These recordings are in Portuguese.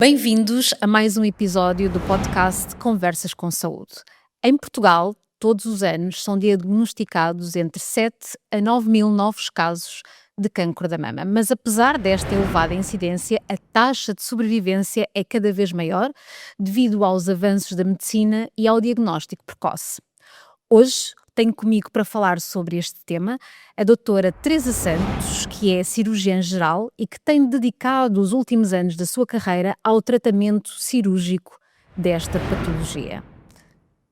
Bem-vindos a mais um episódio do podcast Conversas com Saúde. Em Portugal, todos os anos são diagnosticados entre 7 a 9 mil novos casos de cancro da mama, mas apesar desta elevada incidência, a taxa de sobrevivência é cada vez maior devido aos avanços da medicina e ao diagnóstico precoce. Hoje tenho comigo para falar sobre este tema a doutora Teresa Santos, que é cirurgiã-geral e que tem dedicado os últimos anos da sua carreira ao tratamento cirúrgico desta patologia.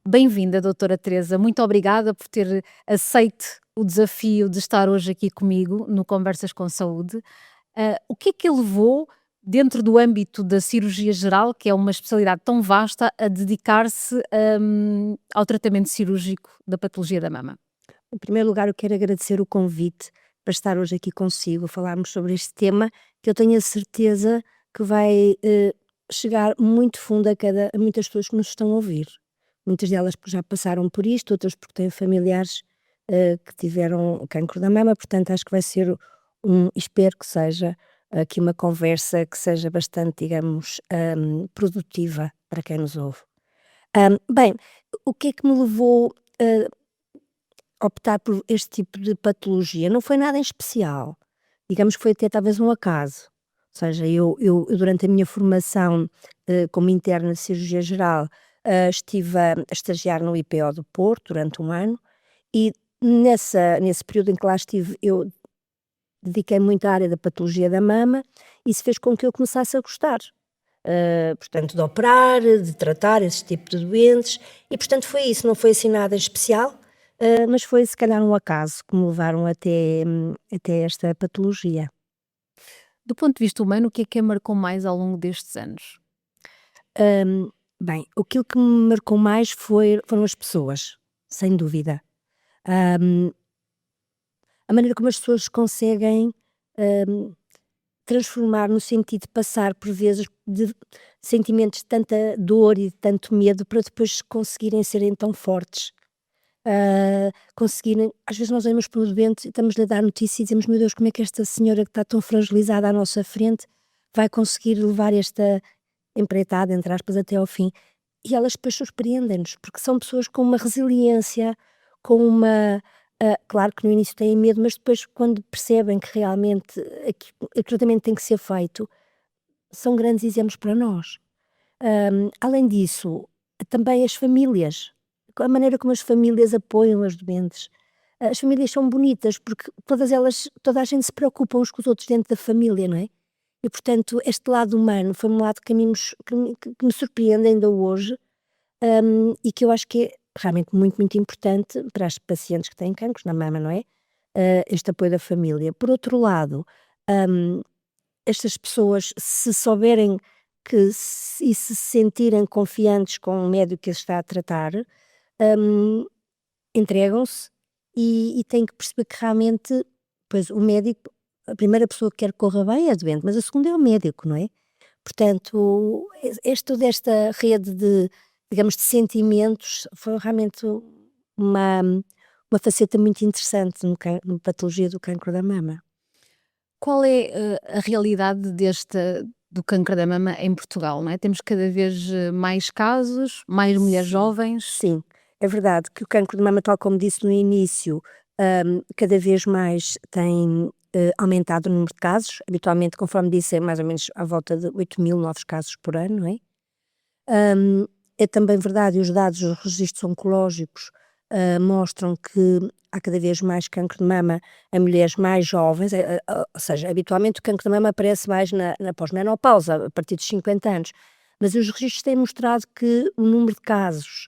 Bem-vinda, doutora Teresa. Muito obrigada por ter aceito o desafio de estar hoje aqui comigo no Conversas com Saúde. O que é que a levou, dentro do âmbito da cirurgia geral, que é uma especialidade tão vasta, a dedicar-se ao tratamento cirúrgico da patologia da mama? Em primeiro lugar, eu quero agradecer o convite para estar hoje aqui consigo, falarmos sobre este tema, que eu tenho a certeza que vai chegar muito fundo a muitas pessoas que nos estão a ouvir. Muitas delas porque já passaram por isto, outras porque têm familiares que tiveram cancro da mama, portanto acho que vai ser espero que seja aqui uma conversa que seja bastante, digamos, produtiva para quem nos ouve. Bem, o que é que me levou optar por este tipo de patologia? Não foi nada em especial, digamos que foi até talvez um acaso. Ou seja, eu durante a minha formação, como interna de cirurgia geral, estive a estagiar no IPO do Porto durante um ano e nesse período em que lá estive eu dediquei muito à área da patologia da mama, e isso fez com que eu começasse a gostar, portanto de operar, de tratar esse tipo de doentes e portanto foi isso, não foi assim nada em especial. Mas foi se calhar um acaso que me levaram até esta patologia. Do ponto de vista humano, o que a marcou mais ao longo destes anos? Bem, aquilo que me marcou mais foram as pessoas, sem dúvida. Hum, a maneira como as pessoas conseguem, hum, transformar no sentido de passar por vezes de sentimentos de tanta dor e de tanto medo para depois conseguirem serem tão fortes. Conseguirem às vezes nós olhamos para o doente e estamos-lhe a dar notícia e dizemos: "Meu Deus, como é que esta senhora que está tão fragilizada à nossa frente vai conseguir levar esta empreitada", entre aspas, até ao fim. E elas depois surpreendem-nos, porque são pessoas com uma resiliência, com uma claro que no início têm medo, mas depois quando percebem que realmente o tratamento tem que ser feito, são grandes exemplos para nós. Além disso, também as famílias, a maneira como as famílias apoiam as doentes. As famílias são bonitas porque toda a gente se preocupa uns com os outros dentro da família, não é? E portanto este lado humano foi um lado que a mim que me surpreende ainda hoje, e que eu acho que é realmente muito, muito importante para as pacientes que têm cancros na mama, não é? Este apoio da família. Por outro lado, hum, estas pessoas se souberem e se sentirem confiantes com o médico que as está a tratar, hum, entregam-se e têm que perceber que realmente, pois o médico, a primeira pessoa que quer que corra bem é a doente, mas a segunda é o médico, não é? Portanto, toda esta rede de, digamos, de sentimentos foi realmente uma, uma faceta muito interessante na patologia do cancro da mama. Qual é, a realidade do câncer da mama em Portugal, não é? Temos cada vez, mais casos, mais mulheres Sim, jovens. sim, é verdade que o cancro de mama, tal como disse no início, cada vez mais tem, aumentado o número de casos, habitualmente, conforme disse, é mais ou menos à volta de 8 mil novos casos por ano, não é? Hum, é também verdade, e os dados dos registros oncológicos, mostram que há cada vez mais cancro de mama em mulheres mais jovens, ou seja, habitualmente o cancro de mama aparece mais na pós-menopausa, a partir dos 50 anos, mas os registros têm mostrado que o número de casos,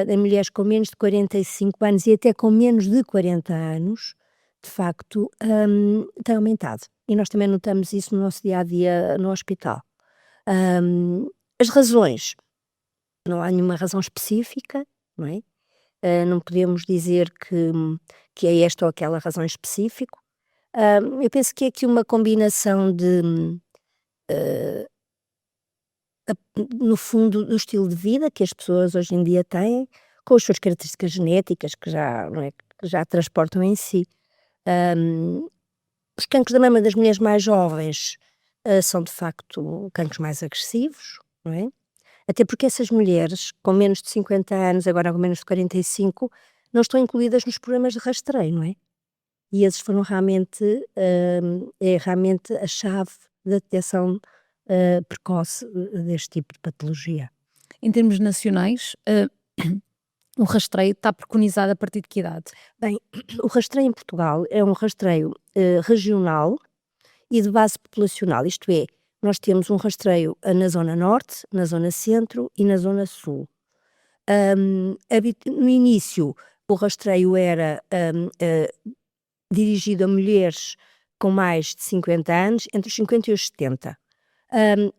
em mulheres com menos de 45 anos e até com menos de 40 anos, de facto, tem aumentado. E nós também notamos isso no nosso dia a dia no hospital. As razões, não há nenhuma razão específica, não é? Não podemos dizer que é esta ou aquela razão em específico. Eu penso que é aqui uma combinação de, no fundo, do estilo de vida que as pessoas hoje em dia têm, com as suas características genéticas que já, não é, que já transportam em si. Os cancros da mama das mulheres mais jovens são de facto cancros mais agressivos, não é? Até porque essas mulheres com menos de 50 anos, agora com menos de 45, não estão incluídas nos programas de rastreio, não é? E esses foram realmente, é realmente a chave da detecção, precoce, deste tipo de patologia. Em termos nacionais, o rastreio está preconizado a partir de que idade? Bem, o rastreio em Portugal é um rastreio, regional e de base populacional, isto é, nós temos um rastreio, na zona norte, na zona centro e na zona sul. No início, o rastreio era, dirigido a mulheres com mais de 50 anos, entre os 50 e os 70. Hum,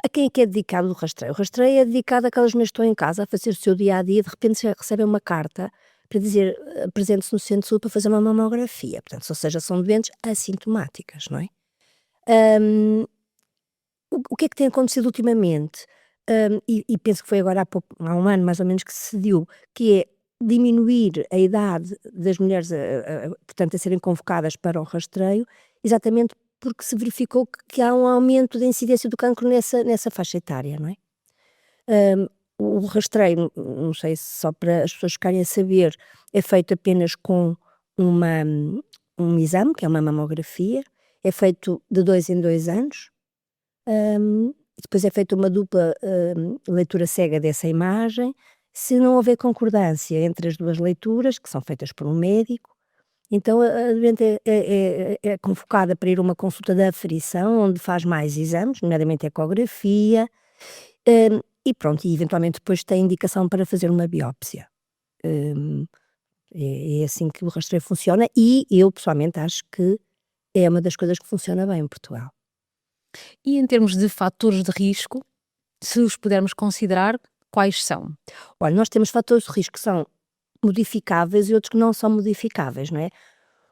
a quem é que é dedicado o rastreio? O rastreio é dedicado àquelas mulheres que estão em casa a fazer o seu dia a dia, de repente recebem uma carta para dizer, apresente-se no centro de saúde para fazer uma mamografia, portanto, ou seja, são doentes assintomáticas, não é? Hum, o que é que tem acontecido ultimamente? E penso que foi agora há um ano mais ou menos que se decidiu, que é diminuir a idade das mulheres, portanto, a serem convocadas para o rastreio, exatamente porque se verificou que há um aumento da incidência do cancro nessa faixa etária, não é? Hum, o rastreio, não sei se só para as pessoas ficarem a saber, é feito apenas com uma, um exame, que é uma mamografia, é feito de 2 em 2 anos. Depois é feita uma dupla, leitura cega dessa imagem. Se não houver concordância entre as 2 leituras, que são feitas por um médico, então a doente é convocada para ir a uma consulta de aferição, onde faz mais exames, nomeadamente ecografia, e pronto, e eventualmente depois tem indicação para fazer uma biópsia. Hum, é assim que o rastreio funciona e eu pessoalmente acho que é uma das coisas que funciona bem em Portugal. E em termos de fatores de risco, se os pudermos considerar, quais são? Olha, nós temos fatores de risco que são modificáveis e outros que não são modificáveis, não é?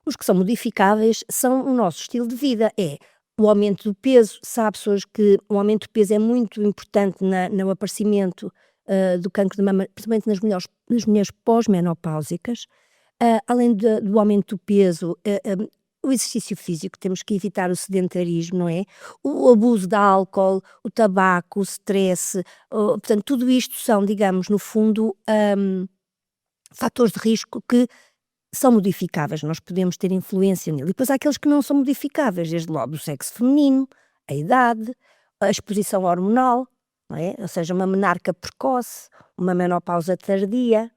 Os que são modificáveis são o nosso estilo de vida, é o aumento do peso. Há pessoas que o aumento do peso é muito importante no aparecimento, do cancro de mama, principalmente nas mulheres pós-menopáusicas. Além do aumento do peso, o exercício físico, temos que evitar o sedentarismo, não é? O abuso de álcool, o tabaco, o stress, portanto, tudo isto são, digamos, no fundo, fatores de risco que são modificáveis, nós podemos ter influência nele. E depois há aqueles que não são modificáveis, desde logo o sexo feminino, a idade, a exposição hormonal, não é? Ou seja, uma menarca precoce, uma menopausa tardia,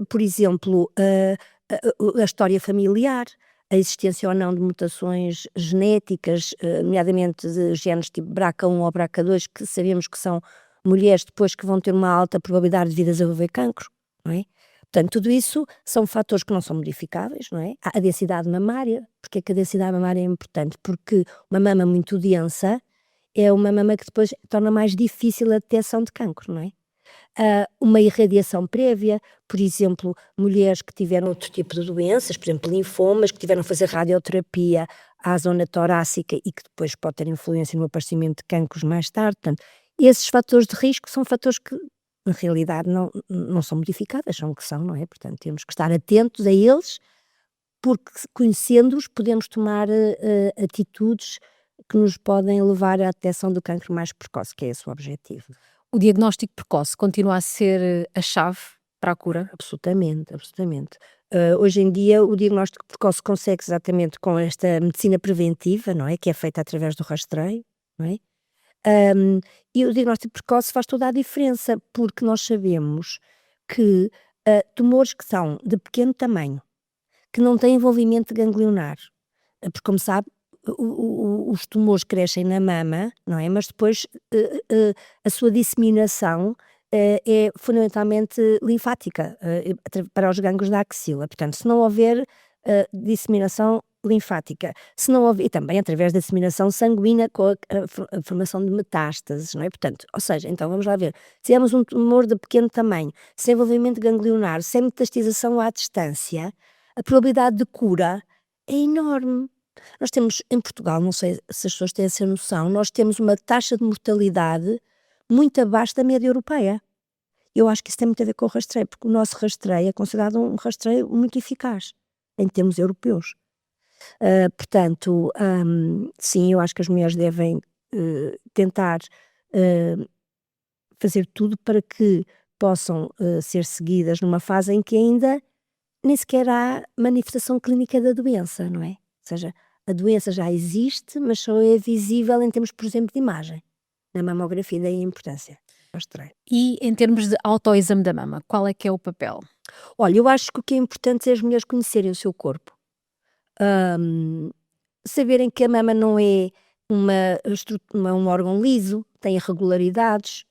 por exemplo, a história familiar, a existência ou não de mutações genéticas, nomeadamente de genes tipo BRCA1 ou BRCA2, que sabemos que são mulheres depois que vão ter uma alta probabilidade de vir a desenvolver cancro, não é? Portanto, tudo isso são fatores que não são modificáveis, não é? Há a densidade mamária. Porque é que a densidade mamária é importante? Porque uma mama muito densa é uma mama que depois torna mais difícil a detecção de cancro, não é? Uma irradiação prévia, por exemplo, mulheres que tiveram outro tipo de doenças, por exemplo, linfomas, que tiveram a fazer radioterapia à zona torácica e que depois pode ter influência no aparecimento de cancros mais tarde. Portanto, esses fatores de risco são fatores que, na realidade, não são modificáveis, são o que são, não é? Portanto, temos que estar atentos a eles, porque conhecendo-os podemos tomar atitudes que nos podem levar à detecção do cancro mais precoce, que é esse o objetivo. O diagnóstico precoce continua a ser a chave para a cura? Absolutamente, absolutamente. Hoje em dia o diagnóstico precoce consegue-se exatamente com esta medicina preventiva, não é, que é feita através do rastreio, não é? E o diagnóstico precoce faz toda a diferença, porque nós sabemos que, tumores que são de pequeno tamanho, que não têm envolvimento ganglionar, porque como sabe, os tumores crescem na mama, não é? Mas depois, a sua disseminação, é fundamentalmente linfática, para os gânglios da axila. Portanto, se não houver, disseminação linfática, se não houver e também através da disseminação sanguínea com a formação de metástases, não é? Portanto, ou seja, então vamos lá ver, se temos um tumor de pequeno tamanho, sem envolvimento ganglionar, sem metastização à distância, a probabilidade de cura é enorme. Nós temos em Portugal, não sei se as pessoas têm essa noção, nós temos uma taxa de mortalidade muito abaixo da média europeia. Eu acho que isso tem muito a ver com o rastreio, porque o nosso rastreio é considerado um rastreio muito eficaz, em termos europeus. Portanto, sim, eu acho que as mulheres devem tentar fazer tudo para que possam ser seguidas numa fase em que ainda nem sequer há manifestação clínica da doença, não é? Ou seja, a doença já existe, mas só é visível em termos, por exemplo, de imagem. Na mamografia, daí a importância do rastreio. E em termos de autoexame da mama, qual é que é o papel? Olha, eu acho que o que é importante é as mulheres conhecerem o seu corpo. Hum, Saberem que a mama não é um órgão liso, tem irregularidades,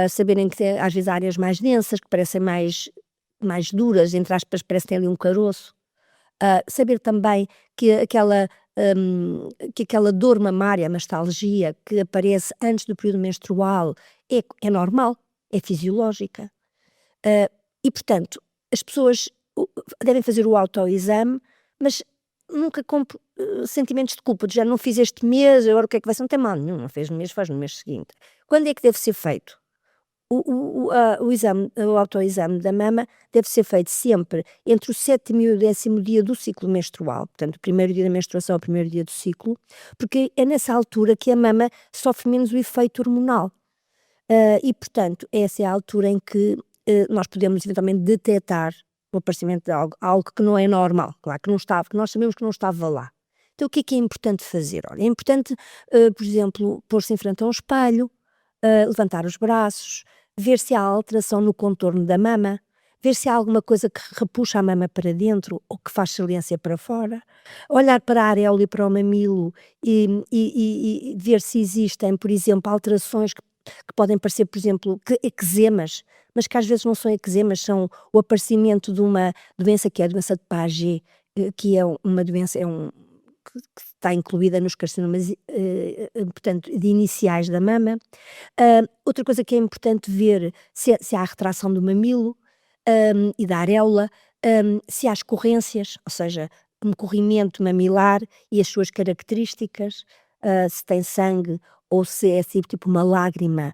saberem que às vezes há áreas mais densas, que parecem mais duras, entre aspas, parece que tem ali um caroço. Saber também que aquela dor mamária, a mastalgia, que aparece antes do período menstrual, é normal, é fisiológica. E, portanto, as pessoas devem fazer o autoexame, mas nunca com sentimentos de culpa, de já não fiz este mês, agora o que é que vai ser? Não tem mal nenhum, não fez no mês, faz no mês seguinte. Quando é que deve ser feito? O autoexame da mama deve ser feito sempre entre o 7º e o 10º dia do ciclo menstrual, portanto, o primeiro dia da menstruação ao primeiro dia do ciclo, porque é nessa altura que a mama sofre menos o efeito hormonal. E, portanto, essa é a altura em que nós podemos eventualmente detectar o aparecimento de algo que não é normal, claro, que nós sabemos que não estava lá. Então, o que é importante fazer? Olha, é importante, por exemplo, pôr-se em frente a um espelho, levantar os braços, ver se há alteração no contorno da mama, ver se há alguma coisa que repuxa a mama para dentro ou que faz saliência para fora, olhar para a areola e para o mamilo e ver se existem, por exemplo, alterações que podem parecer, por exemplo, eczemas, mas que às vezes não são eczemas, são o aparecimento de uma doença que é a doença de Paget, que é uma doença, que está incluída nos carcinomas, portanto, de iniciais da mama. Outra coisa que é importante ver se há retração do mamilo e da areola, se há escorrências, ou seja, um corrimento mamilar e as suas características, se tem sangue ou se é assim, tipo uma lágrima,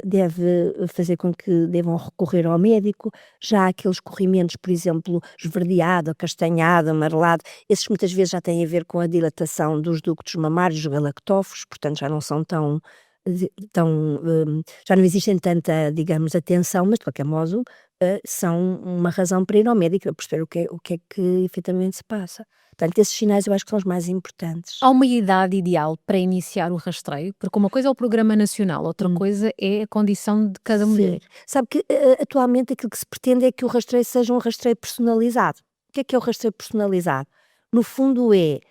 deve fazer com que devam recorrer ao médico. Já aqueles corrimentos, por exemplo, esverdeado, acastanhado, amarelado, esses muitas vezes já têm a ver com a dilatação dos ductos mamários, os galactófaros, portanto já não são já não existem tanta, digamos, atenção, mas de qualquer modo são uma razão para ir ao médico, para perceber o que é que efetivamente se passa. Portanto, esses sinais eu acho que são os mais importantes. Há uma idade ideal para iniciar o rastreio? Porque uma coisa é o programa nacional, outra coisa é a condição de cada mulher. Sim. Sabe que atualmente aquilo que se pretende é que o rastreio seja um rastreio personalizado. O que é o rastreio personalizado? No fundo é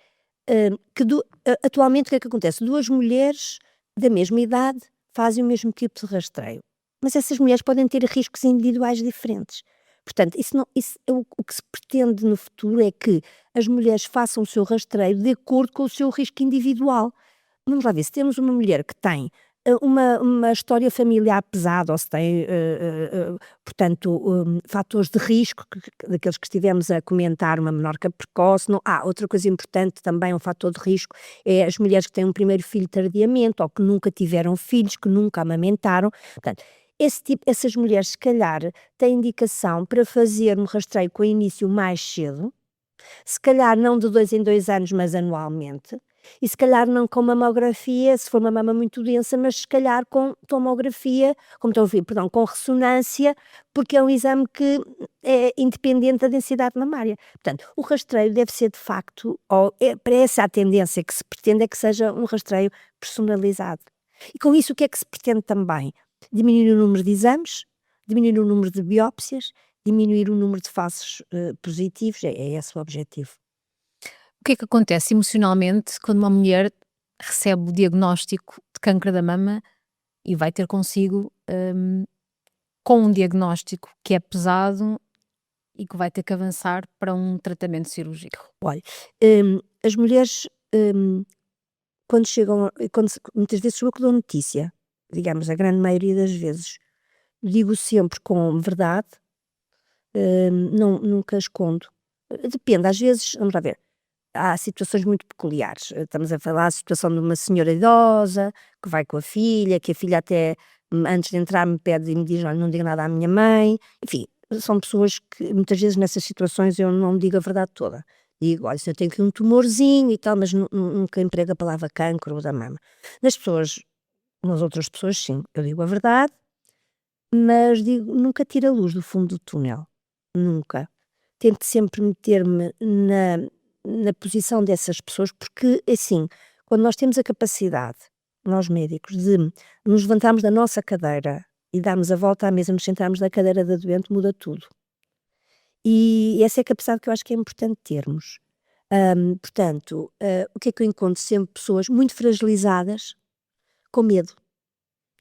atualmente o que é que acontece? Duas mulheres da mesma idade fazem o mesmo tipo de rastreio, mas essas mulheres podem ter riscos individuais diferentes. Portanto, o que se pretende no futuro é que as mulheres façam o seu rastreio de acordo com o seu risco individual. Vamos lá ver, se temos uma mulher que tem uma história familiar pesada, ou se tem, portanto, fatores de risco, daqueles que estivemos a comentar, uma menorca precoce. Não, outra coisa importante também, um fator de risco, é as mulheres que têm um primeiro filho tardiamente, ou que nunca tiveram filhos, que nunca amamentaram. Portanto, essas mulheres, se calhar, têm indicação para fazer um rastreio com início mais cedo, se calhar não de 2 em 2 anos, mas anualmente, e se calhar não com mamografia, se for uma mama muito densa, mas se calhar com tomografia, com ressonância, porque é um exame que é independente da densidade mamária. Portanto, o rastreio deve ser de facto, para essa a tendência que se pretende é que seja um rastreio personalizado. E com isso o que é que se pretende também? Diminuir o número de exames, diminuir o número de biópsias, diminuir o número de falsos positivos, é esse o objetivo. O que é que acontece emocionalmente quando uma mulher recebe o diagnóstico de câncer da mama e vai ter consigo com um diagnóstico que é pesado e que vai ter que avançar para um tratamento cirúrgico? Olha, as mulheres, quando chegam, muitas vezes sou eu que dou notícia, digamos, a grande maioria das vezes, digo sempre com verdade, nunca escondo. Depende, às vezes, vamos lá ver, há situações muito peculiares. Estamos a falar da situação de uma senhora idosa que vai com a filha, que a filha até antes de entrar me pede e me diz: olha, não diga nada à minha mãe. Enfim, são pessoas que muitas vezes nessas situações eu não digo a verdade toda. Digo: "Olha, se eu tenho aqui um tumorzinho e tal", mas nunca emprego a palavra cancro da mama. Nas outras pessoas sim, eu digo a verdade, mas digo nunca tiro a luz do fundo do túnel, nunca. Tento sempre meter-me na posição dessas pessoas, porque, assim, quando nós temos a capacidade, nós médicos, de nos levantarmos da nossa cadeira e darmos a volta à mesa, nos sentarmos na cadeira da doente, muda tudo. E essa é a capacidade que eu acho que é importante termos. Portanto, o que é que eu encontro? Sempre pessoas muito fragilizadas, com medo.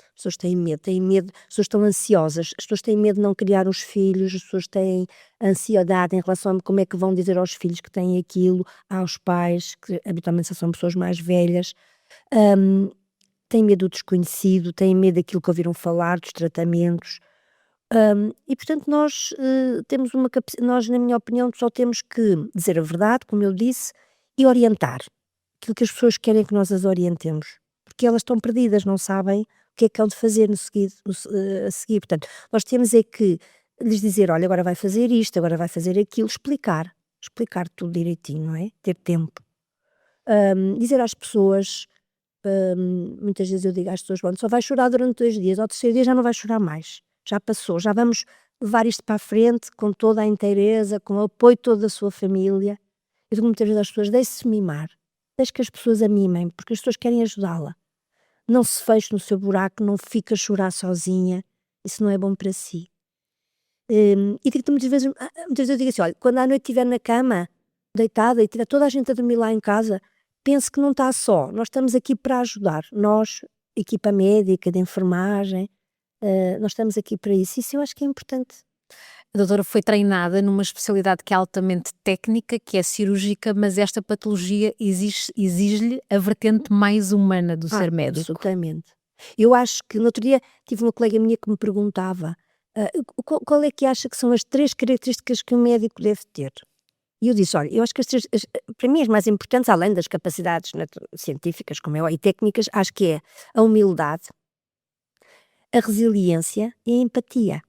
As pessoas têm medo, as pessoas estão ansiosas, as pessoas têm medo de não criar os filhos, as pessoas têm ansiedade em relação a como é que vão dizer aos filhos que têm aquilo, aos pais, que habitualmente são pessoas mais velhas, hum, têm medo do desconhecido, têm medo daquilo que ouviram falar, dos tratamentos, e portanto nós, temos uma nós, na minha opinião, só temos que dizer a verdade, como eu disse, e orientar. Aquilo que as pessoas querem que nós as orientemos, porque elas estão perdidas, não sabem o que é que hão de fazer no seguido, a seguir. Portanto, nós temos é que lhes dizer: "Olha, agora vai fazer isto, agora vai fazer aquilo", explicar tudo direitinho, não é? Ter tempo. Dizer às pessoas, muitas vezes eu digo às pessoas: "Bom, só vai chorar durante 2 dias, ao terceiro dia já não vai chorar mais, já passou, já vamos levar isto para a frente com toda a inteireza, com o apoio todo da sua família". Eu digo muitas vezes às pessoas: "Deixe-se mimar, deixe que as pessoas a mimem, porque as pessoas querem ajudá-la. Não se feche no seu buraco, não fique a chorar sozinha, isso não é bom para si". E digo-te muitas vezes eu digo assim: "Olha, quando à noite estiver na cama, deitada e tiver toda a gente a dormir lá em casa, pense que não está só, nós estamos aqui para ajudar, nós, equipa médica, de enfermagem, nós estamos aqui para isso". Isso eu acho que é importante. A doutora foi treinada numa especialidade que é altamente técnica, que é cirúrgica, mas esta patologia exige-lhe a vertente mais humana do ser médico. Absolutamente. Eu acho que no outro dia tive uma colega minha que me perguntava, qual é que acha que são as 3 características que um médico deve ter? E eu disse: "Olha, eu acho que para mim as mais importantes, além das capacidades científicas, como é, e técnicas, acho que é a humildade, a resiliência e a empatia.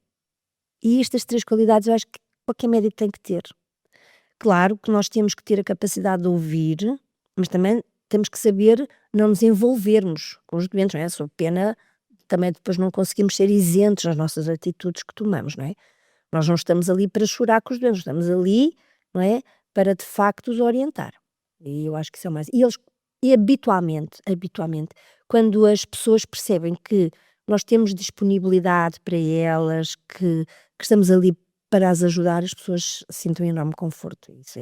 E estas 3 qualidades eu acho que qualquer médico tem que ter. Claro que nós temos que ter a capacidade de ouvir, mas também temos que saber não nos envolvermos com os doentes, não é? Sob pena também depois não conseguimos ser isentos nas nossas atitudes que tomamos, não é? Nós não estamos ali para chorar com os doentes, estamos ali, não é, para de facto os orientar. E eu acho que isso é o mais, e habitualmente, quando as pessoas percebem que nós temos disponibilidade para elas, que estamos ali para as ajudar, as pessoas sentem um enorme conforto. Isso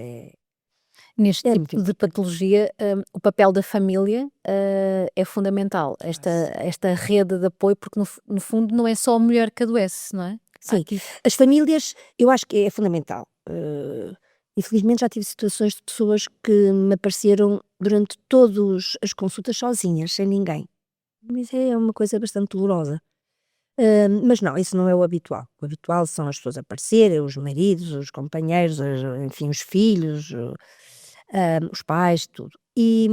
Neste é muito tipo de importante. patologia, o papel da família, é fundamental. Esta rede de apoio, porque no fundo não é só a mulher que adoece, não é? Há Sim, aqui as famílias, eu acho que é fundamental. Infelizmente já tive situações de pessoas que me apareceram durante todas as consultas sozinhas, sem ninguém. Mas é uma coisa bastante dolorosa. Mas não, isso não é o habitual. O habitual são as pessoas aparecerem, os maridos, os companheiros, enfim, os filhos, os pais, tudo. É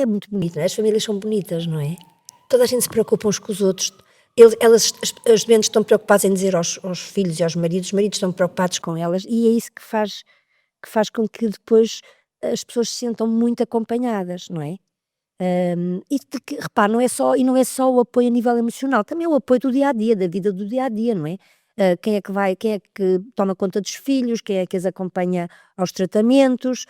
muito bonito, não é? As famílias são bonitas, não é? Toda a gente se preocupa uns com os outros. As doentes estão preocupadas em dizer aos filhos e aos maridos, os maridos estão preocupados com elas, e é isso que faz com que depois as pessoas se sintam muito acompanhadas, não é? E porque, repare, não é só o apoio a nível emocional, também é o apoio do dia a dia, da vida do dia a dia, não é? Quem é que toma conta dos filhos, quem é que as acompanha aos tratamentos,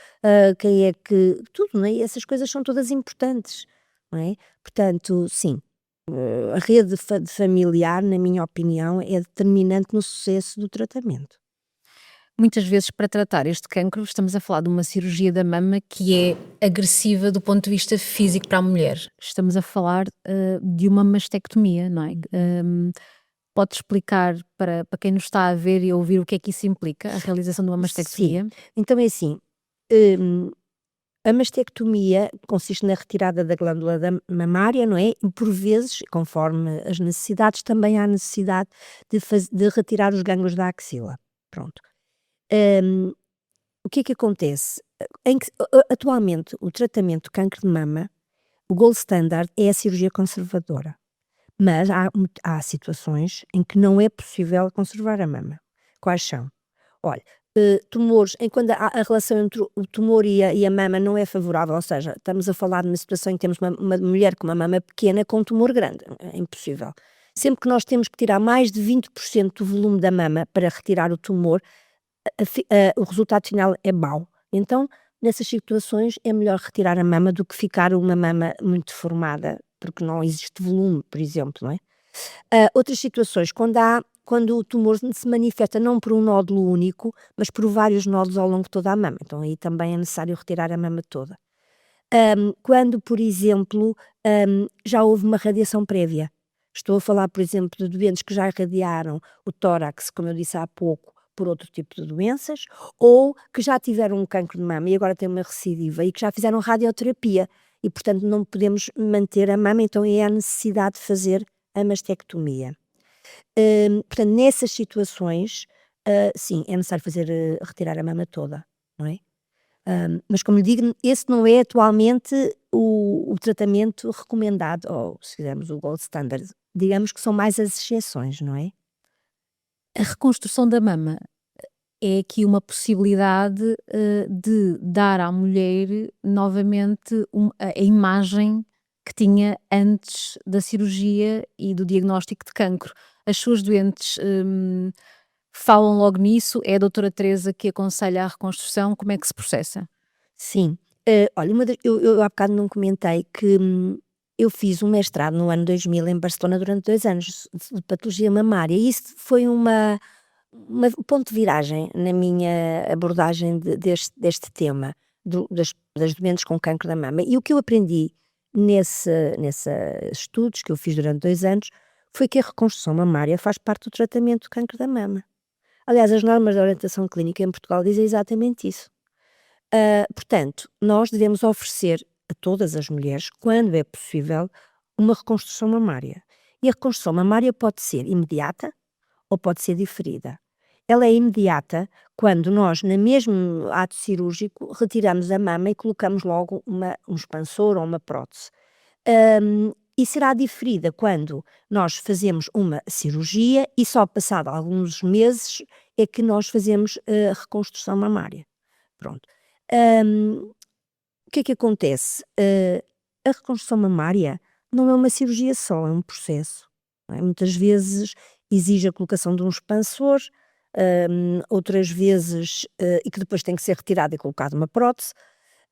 quem é que. Tudo, não é? E essas coisas são todas importantes, não é? Portanto, sim, a rede familiar, na minha opinião, é determinante no sucesso do tratamento. muitas vezes para tratar este cancro estamos a falar de uma cirurgia da mama que é agressiva do ponto de vista físico para a mulher. Estamos a falar, de uma mastectomia, não é? Pode explicar para quem nos está a ver e a ouvir o que é que isso implica, a realização de uma Sim, mastectomia? então é assim, hum, a mastectomia consiste na retirada da glândula mamária, não é? E por vezes, conforme as necessidades, também há necessidade de retirar os gânglios da axila. Pronto. Hum, o que é que acontece? Atualmente, o tratamento do cancro de mama, o gold standard é a cirurgia conservadora. Mas há situações em que não é possível conservar a mama. Quais são? Olha, tumores, quando a relação entre o tumor e a mama não é favorável, ou seja, estamos a falar de uma situação em que temos uma mulher com uma mama pequena com um tumor grande, é impossível. Sempre que nós temos que tirar mais de 20% do volume da mama para retirar o tumor, o resultado final é mau. Então, nessas situações é melhor retirar a mama do que ficar uma mama muito deformada, porque não existe volume, por exemplo, não é? Outras situações, quando o tumor se manifesta não por um nódulo único, mas por vários nódulos ao longo de toda a mama, então aí também é necessário retirar a mama toda. Quando, por exemplo, já houve uma radiação prévia, estou a falar, por exemplo, de doentes que já irradiaram o tórax, como eu disse há pouco, por outro tipo de doenças, ou que já tiveram um cancro de mama e agora têm uma recidiva e que já fizeram radioterapia e, portanto, não podemos manter a mama, então é a necessidade de fazer a mastectomia. Portanto, nessas situações, sim, é necessário retirar a mama toda, não é? Mas como lhe digo, esse não é atualmente o tratamento recomendado, ou se quisermos o gold standard, digamos que são mais as exceções, não é? A reconstrução da mama é aqui uma possibilidade, de dar à mulher novamente a imagem que tinha antes da cirurgia e do diagnóstico de cancro. As suas doentes, falam logo nisso? É a doutora Teresa que aconselha a reconstrução? Como é que se processa? Sim. Olha, eu há bocado não comentei que, eu fiz um mestrado no ano 2000 em Barcelona durante 2 anos de patologia mamária e isso foi um ponto de viragem na minha abordagem deste tema, das doentes com cancro da mama. E o que eu aprendi nesse estudos que eu fiz durante 2 anos, foi que a reconstrução mamária faz parte do tratamento do cancro da mama. Aliás, as normas de orientação clínica em Portugal dizem exatamente isso. Portanto, nós devemos oferecer a todas as mulheres, quando é possível, uma reconstrução mamária. E a reconstrução mamária pode ser imediata ou pode ser diferida. Ela é imediata quando nós, no mesmo ato cirúrgico, retiramos a mama e colocamos logo um expansor ou uma prótese. E será diferida quando nós fazemos uma cirurgia e só passado alguns meses é que nós fazemos a reconstrução mamária. Pronto. O que é que acontece? A reconstrução mamária não é uma cirurgia só, é um processo, não é? Muitas vezes exige a colocação de um expansor, outras vezes, e que depois tem que ser retirada e colocada uma prótese.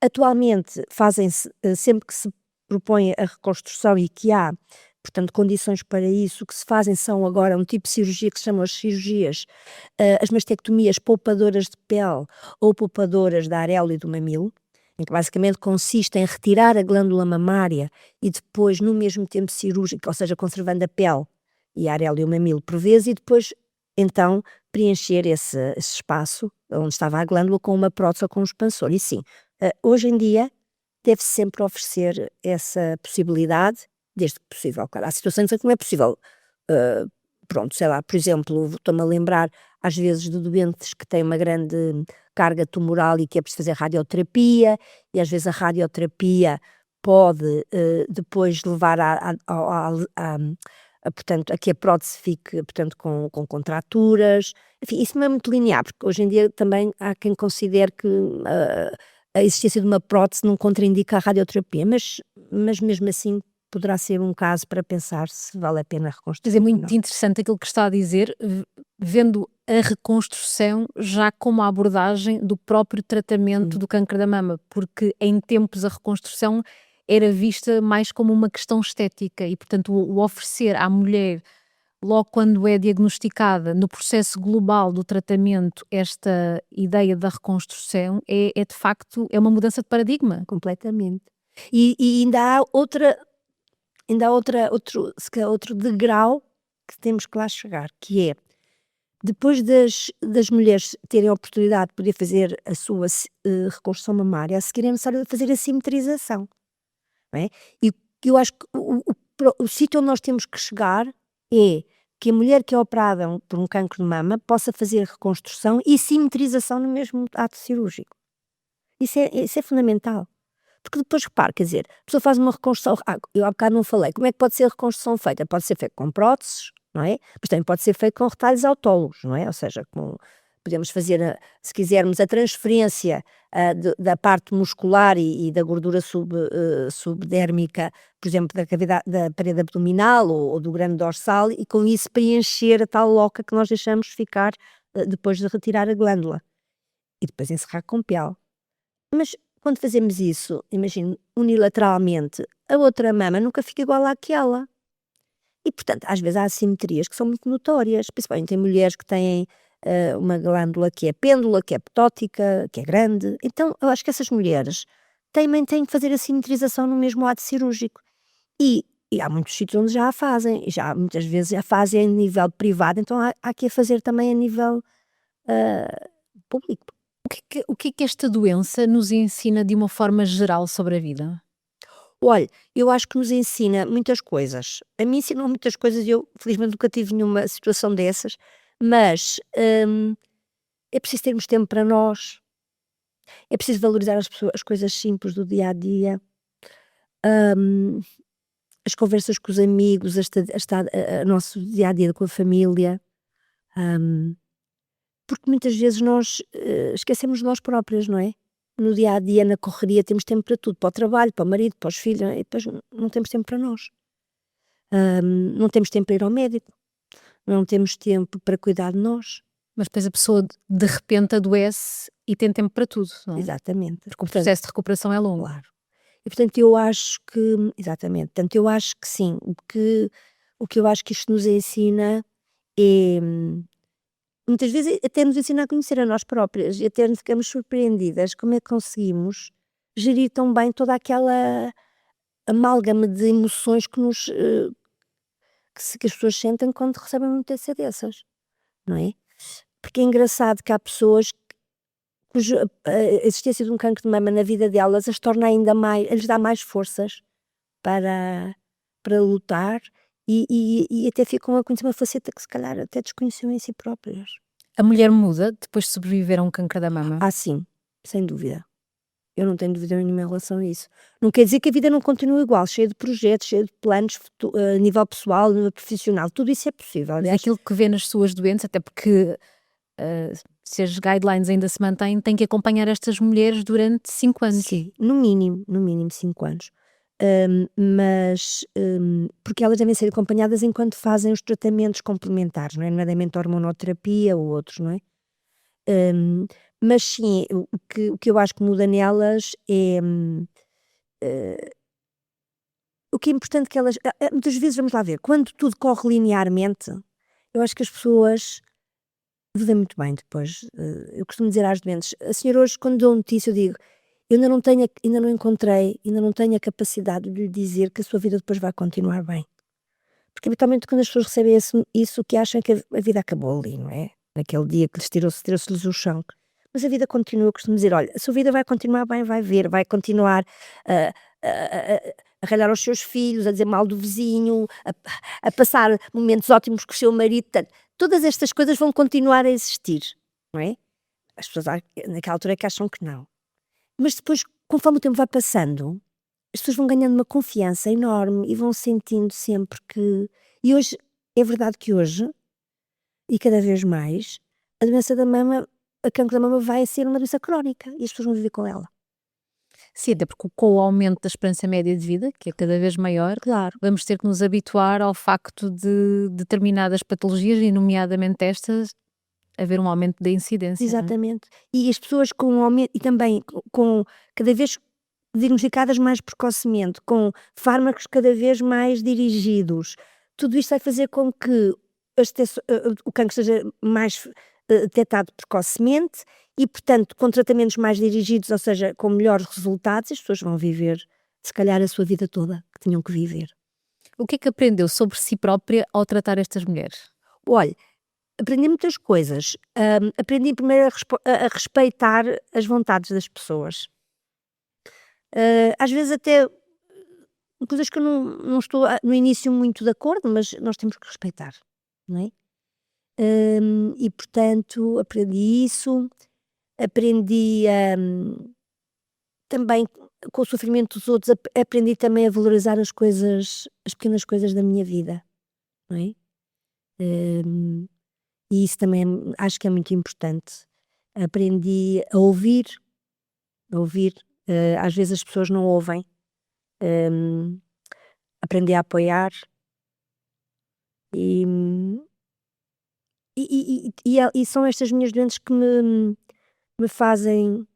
Atualmente fazem-se, sempre que se propõe a reconstrução e que há, portanto, condições para isso, o que se fazem são agora um tipo de cirurgia que se chamam as cirurgias, as mastectomias poupadoras de pele ou poupadoras da areola e do mamilo, em que basicamente consiste em retirar a glândula mamária e depois, no mesmo tempo cirúrgico, ou seja, conservando a pele e a areola e o mamilo por vezes, e depois, então, preencher esse espaço onde estava a glândula com uma prótese ou com um expansor. E sim, hoje em dia deve-se sempre oferecer essa possibilidade, desde que possível. Claro, há situações em que não é possível. Pronto, sei lá, por exemplo, estou-me a lembrar às vezes de doentes que têm uma grande carga tumoral e que é preciso fazer radioterapia, e às vezes a radioterapia pode depois levar portanto, a que a prótese fique, portanto, com contraturas. Enfim, isso não é muito linear, porque hoje em dia também há quem considere que a existência de uma prótese não contraindica a radioterapia, mas mesmo assim poderá ser um caso para pensar se vale a pena Mas reconstruir é ou muito não. interessante aquilo que está a dizer, vendo a reconstrução já como a abordagem do próprio tratamento do cancro da mama, porque em tempos a reconstrução era vista mais como uma questão estética e, portanto, o oferecer à mulher, logo quando é diagnosticada, no processo global do tratamento, esta ideia da reconstrução é de facto, é uma mudança de paradigma. Completamente. E ainda há outro degrau que temos que lá chegar, que é, depois das mulheres terem a oportunidade de poder fazer a sua reconstrução mamária, a seguir é necessário fazer a simetrização, não é? E eu acho que o sítio onde nós temos que chegar é que a mulher que é operada por um cancro de mama possa fazer reconstrução e simetrização no mesmo ato cirúrgico. Isso é fundamental. Porque depois repare, quer dizer, a pessoa faz uma reconstrução, eu há bocado não falei, como é que pode ser a reconstrução feita? Pode ser feita com próteses, não é? Mas também pode ser feito com retalhos autólogos, não é? Ou seja, Podemos fazer, se quisermos, a transferência da parte muscular e da gordura subdérmica, por exemplo, da cavidade, da parede abdominal ou do grande dorsal, e com isso preencher a tal loca que nós deixamos ficar depois de retirar a glândula. E depois encerrar com pele. Mas quando fazemos isso, imagino, unilateralmente, a outra mama nunca fica igual àquela. E, portanto, às vezes há assimetrias que são muito notórias, principalmente em mulheres que têm uma glândula que é pêndula, que é ptótica, que é grande. Então, eu acho que essas mulheres também têm que fazer a simetrização no mesmo ato cirúrgico. E há muitos sítios onde já a fazem, e já muitas vezes a fazem a nível privado, então há que a fazer também a nível público. O que é que esta doença nos ensina de uma forma geral sobre a vida? Olha, eu acho que nos ensina muitas coisas. A mim ensinou muitas coisas e eu felizmente nunca tive nenhuma situação dessas, mas, é preciso termos tempo para nós, é preciso valorizar as coisas simples do dia a dia, hum, as conversas com os amigos, nosso dia a dia com a família, hum, porque muitas vezes nós, esquecemos de nós próprias, não é? No dia a dia, na correria, temos tempo para tudo, para o trabalho, para o marido, para os filhos, e depois não temos tempo para nós. Não temos tempo para ir ao médico, não temos tempo para cuidar de nós. Mas depois a pessoa de repente adoece e tem tempo para tudo, não é? Exatamente. Porque o processo de recuperação é longo. Claro. E portanto eu acho que exatamente, portanto eu acho que sim, o que eu acho que isto nos ensina é, muitas vezes até nos ensina a conhecer a nós próprias e até ficamos surpreendidas como é que conseguimos gerir tão bem toda aquela amálgama de emoções que as pessoas sentem quando recebem uma notícia dessas, não é? Porque é engraçado que há pessoas cuja a existência de um cancro de mama na vida delas as torna ainda mais, lhes dá mais forças para lutar e até ficam a conhecer uma faceta que se calhar até desconheciam em si próprias. A mulher muda depois de sobreviver a um cancro da mama? Ah, sim, sem dúvida. Eu não tenho dúvida nenhuma em relação a isso. Não quer dizer que a vida não continue igual, cheia de projetos, cheia de planos a nível pessoal, a nível profissional, tudo isso é possível. É aquilo que vê nas suas doentes, até porque se as guidelines ainda se mantêm, tem que acompanhar estas mulheres durante 5 anos. Sim, no mínimo 5 anos. Mas, porque elas devem ser acompanhadas enquanto fazem os tratamentos complementares, não é? Nomeadamente a hormonoterapia ou outros, não é? Mas sim, o que eu acho que muda nelas é, o que é importante que elas muitas vezes, vamos lá ver, quando tudo corre linearmente, eu acho que as pessoas vivem muito bem depois. Eu costumo dizer às doentes: "A senhora hoje quando dou notícia eu digo, eu ainda não encontrei, ainda não tenho a capacidade de lhe dizer que a sua vida depois vai continuar bem". Porque habitualmente quando as pessoas recebem isso, o que acham é que a vida acabou ali, não é? Naquele dia que lhes tirou-se-lhes o chão. Mas a vida continua, eu costumo dizer: "Olha, a sua vida vai continuar bem, vai ver, vai continuar a a ralhar aos seus filhos, a dizer mal do vizinho, a passar momentos ótimos com o seu marido", portanto, todas estas coisas vão continuar a existir, não é? As pessoas naquela altura é que acham que não. Mas depois, conforme o tempo vai passando, as pessoas vão ganhando uma confiança enorme e vão sentindo sempre que e hoje é verdade que hoje, e cada vez mais, a doença da mama, a cancro da mama vai ser uma doença crónica e as pessoas vão viver com ela. Sim, até porque com o aumento da esperança média de vida, que é cada vez maior, Claro. vamos ter que nos habituar ao facto de determinadas patologias, e nomeadamente estas, haver um aumento da incidência, não é? Exatamente. E as pessoas com aumento e também com cada vez diagnosticadas mais precocemente, com fármacos cada vez mais dirigidos. Tudo isto vai fazer com que o cancro seja mais detectado precocemente e, portanto, com tratamentos mais dirigidos, ou seja, com melhores resultados, as pessoas vão viver, se calhar, a sua vida toda que tinham que viver. O que é que aprendeu sobre si própria ao tratar estas mulheres? Olha, aprendi muitas coisas. Aprendi primeiro a respeitar as vontades das pessoas. Às vezes até coisas que eu não estou no início muito de acordo, mas nós temos que respeitar, não é? E portanto aprendi isso, aprendi também com o sofrimento dos outros, aprendi também a valorizar as coisas, as pequenas coisas da minha vida, não é? Hum, E isso também acho que é muito importante. Aprendi a ouvir, às vezes as pessoas não ouvem, hum, aprendi a apoiar e, e são estas minhas doenças que me fazem.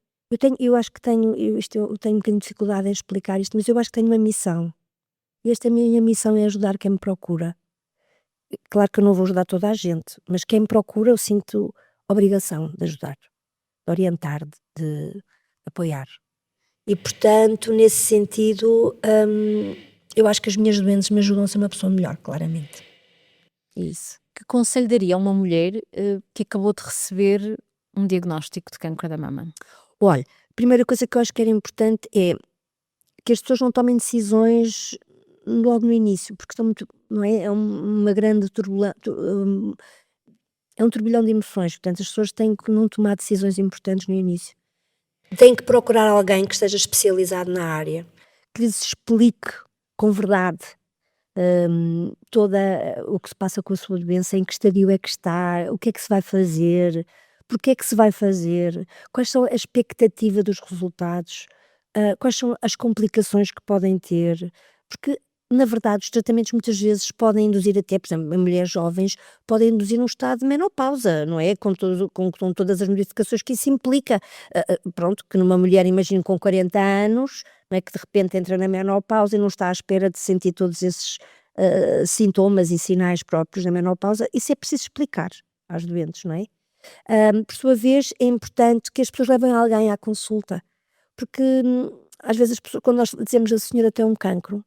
Eu acho que tenho, eu tenho um bocadinho de dificuldade em explicar isto, mas eu acho que tenho uma missão. E esta minha missão é ajudar quem me procura. Claro que eu não vou ajudar toda a gente, mas quem me procura eu sinto obrigação de ajudar, de orientar, de apoiar. E portanto, nesse sentido, eu acho que as minhas doenças me ajudam a ser uma pessoa melhor, claramente. Isso. Que conselho daria a uma mulher que acabou de receber um diagnóstico de cancro da mama? Olha, a primeira coisa que eu acho que era importante é que as pessoas não tomem decisões logo no início, porque estão muito, não é? É uma grande turbulência, é um turbilhão de emoções, portanto as pessoas têm que não tomar decisões importantes no início. Têm que procurar alguém que esteja especializado na área, que lhes explique com verdade toda o que se passa com a sua doença, em que estadio é que está, o que é que se vai fazer, porque é que se vai fazer, quais são a expectativa dos resultados, quais são as complicações que podem ter, porque na verdade os tratamentos muitas vezes podem induzir até, por exemplo, em mulheres jovens, podem induzir um estado de menopausa, não é? Com todas as modificações que isso implica. Pronto, que numa mulher, imagino, com 40 anos, não é? Que de repente entra na menopausa e não está à espera de sentir todos esses sintomas e sinais próprios da menopausa, isso é preciso explicar às doentes, não é? Por sua vez, é importante que as pessoas levem alguém à consulta, porque às vezes as pessoas, quando nós dizemos a senhora tem um cancro,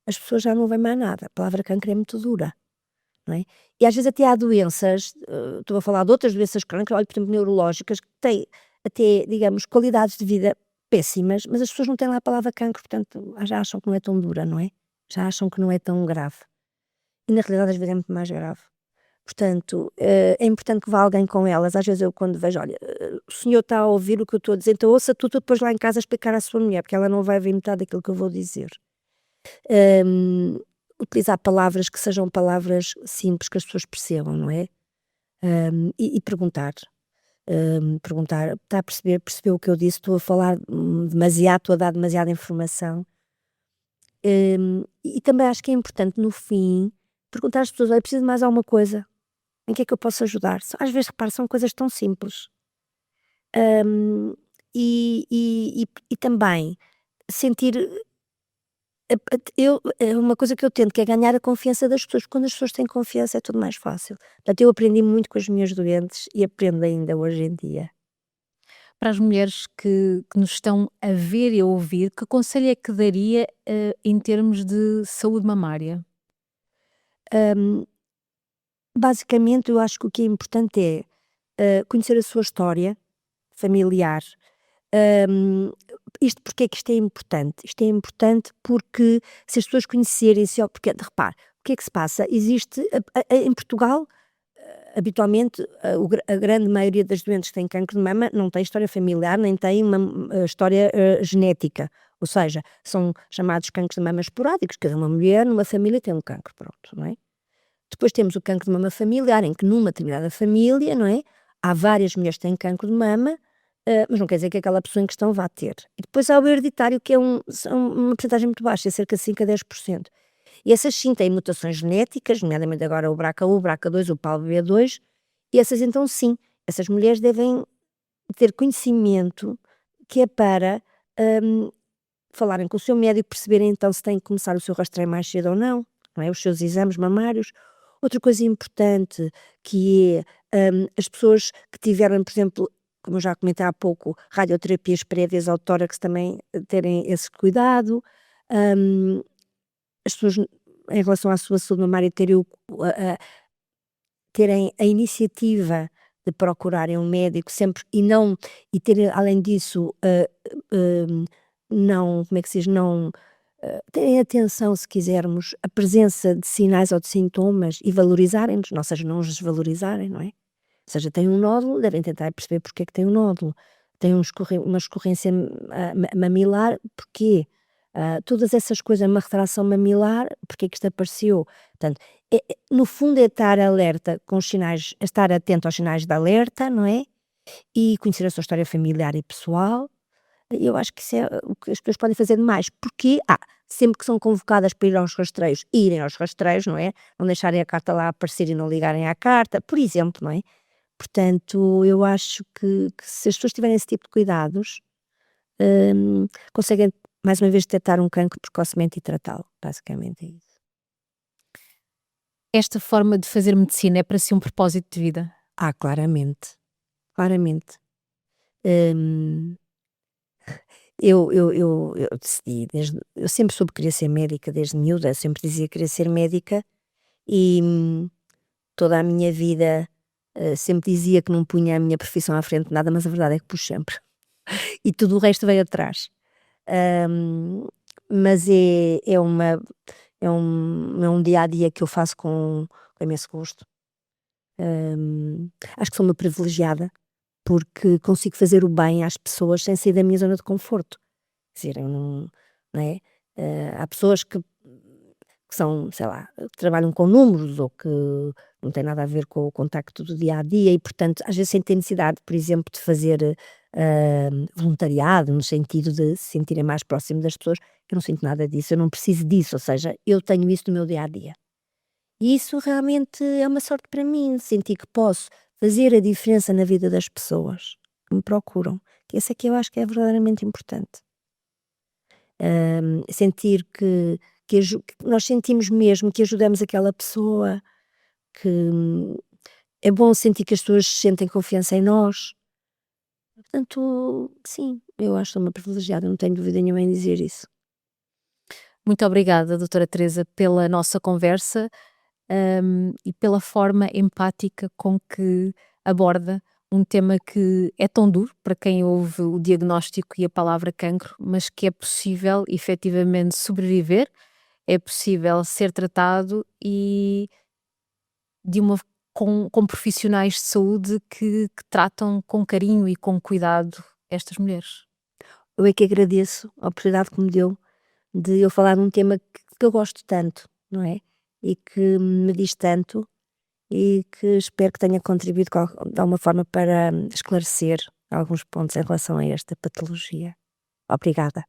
as pessoas já não veem mais nada. A palavra cancro é muito dura, não é? E às vezes até há doenças, estou a falar de outras doenças crónicas, olha, por exemplo, neurológicas, que têm até, digamos, qualidades de vida péssimas, mas as pessoas não têm lá a palavra cancro, portanto, já acham que não é tão dura, não é? Já acham que não é tão grave. E na realidade às vezes é muito mais grave. Portanto, é importante que vá alguém com elas. Às vezes eu quando vejo, olha, o senhor está a ouvir o que eu estou a dizer, então ouça tudo depois lá em casa explicar à sua mulher, porque ela não vai ouvir metade daquilo que eu vou dizer. Hum, Utilizar palavras que sejam palavras simples, que as pessoas percebam, não é? E perguntar. Perguntar, está a perceber, percebeu o que eu disse, estou a falar demasiado, estou a dar demasiada informação. E também acho que é importante no fim perguntar às pessoas: olha, preciso de mais alguma coisa? Em que é que eu posso ajudar? Às vezes, repare, são coisas tão simples. Hum, e também sentir. É uma coisa que eu tento, que é ganhar a confiança das pessoas. Quando as pessoas têm confiança, é tudo mais fácil. Portanto, eu aprendi muito com as minhas doentes e aprendo ainda hoje em dia. Para as mulheres que nos estão a ver e a ouvir, que conselho é que daria em termos de saúde mamária? Hum, Basicamente, eu acho que o que é importante é conhecer a sua história familiar. Hum, Isto porque é que isto é importante? Isto é importante porque se as pessoas conhecerem-se, porque repare, o que é que se passa? Existe em Portugal, habitualmente, a grande maioria das doentes que têm cancro de mama não tem história familiar, nem tem uma história genética. Ou seja, são chamados cancros de mama esporádicos, cada uma mulher numa família tem um cancro, pronto, não é? Depois temos o cancro de mama familiar, em que numa determinada família, não é? Há várias mulheres que têm cancro de mama, mas não quer dizer que aquela pessoa em questão vá ter. E depois há o hereditário, que é uma porcentagem muito baixa, é cerca de 5 a 10%. E essas sim têm mutações genéticas, nomeadamente agora o BRCA1, o BRCA2, o PALB2, e essas então sim, essas mulheres devem ter conhecimento que é para falarem com o seu médico, perceberem então se têm que começar o seu rastreio mais cedo ou não é? Os seus exames mamários. Outra coisa importante que é as pessoas que tiveram, por exemplo, como eu já comentei há pouco, radioterapias prévias ao tórax também terem esse cuidado. Hum, as pessoas em relação à sua saúde mamária terem a iniciativa de procurarem um médico sempre e terem além disso, não, como é que se diz, não, terem atenção, se quisermos, a presença de sinais ou de sintomas e valorizarem-nos, ou seja, não os desvalorizarem, não é? Ou seja, tem um nódulo, devem tentar perceber porque é que tem um nódulo. Tem uma escorrência mamilar, porquê? todas essas coisas, uma retração mamilar, porque é que isto apareceu? Portanto, no fundo é estar alerta com os sinais, estar atento aos sinais de alerta, não é? E conhecer a sua história familiar e pessoal. Eu acho que isso é o que as pessoas podem fazer de mais, porque, sempre que são convocadas para ir aos rastreios, irem aos rastreios, não é? Não deixarem a carta lá aparecer e não ligarem à carta, por exemplo, não é? Portanto, eu acho que se as pessoas tiverem esse tipo de cuidados, conseguem mais uma vez detectar um cancro precocemente e tratá-lo, basicamente é isso. Esta forma de fazer medicina é para si um propósito de vida? Claramente, claramente. Hum, eu decidi eu sempre soube que queria ser médica desde miúda, sempre dizia que queria ser médica e, toda a minha vida, sempre dizia que não punha a minha profissão à frente de nada, mas a verdade é que pus sempre. E tudo o resto veio atrás. Hum, mas é um dia a dia que eu faço com imenso gosto. Acho que sou uma privilegiada, porque consigo fazer o bem às pessoas sem sair da minha zona de conforto. Quer dizer, eu não é? Há pessoas que são, sei lá, que trabalham com números ou que não têm nada a ver com o contacto do dia a dia e, portanto, às vezes sentem necessidade, por exemplo, de fazer voluntariado, no sentido de se sentirem mais próximo das pessoas. Eu não sinto nada disso, eu não preciso disso, ou seja, eu tenho isso no meu dia a dia. E isso realmente é uma sorte para mim, sentir que posso fazer a diferença na vida das pessoas que me procuram, que esse é que eu acho que é verdadeiramente importante. Sentir que nós sentimos mesmo que ajudamos aquela pessoa, que é bom sentir que as pessoas sentem confiança em nós. Portanto, sim, eu acho que sou uma privilegiada, não tenho dúvida nenhuma em dizer isso. Muito obrigada, doutora Teresa, pela nossa conversa, e pela forma empática com que aborda um tema que é tão duro para quem ouve o diagnóstico e a palavra cancro, mas que é possível efetivamente sobreviver, é possível ser tratado e de uma com profissionais de saúde que tratam com carinho e com cuidado estas mulheres. Eu é que agradeço a oportunidade que me deu de eu falar de um tema que eu gosto tanto, não é? E que me diz tanto e que espero que tenha contribuído de alguma forma para esclarecer alguns pontos em relação a esta patologia. Obrigada.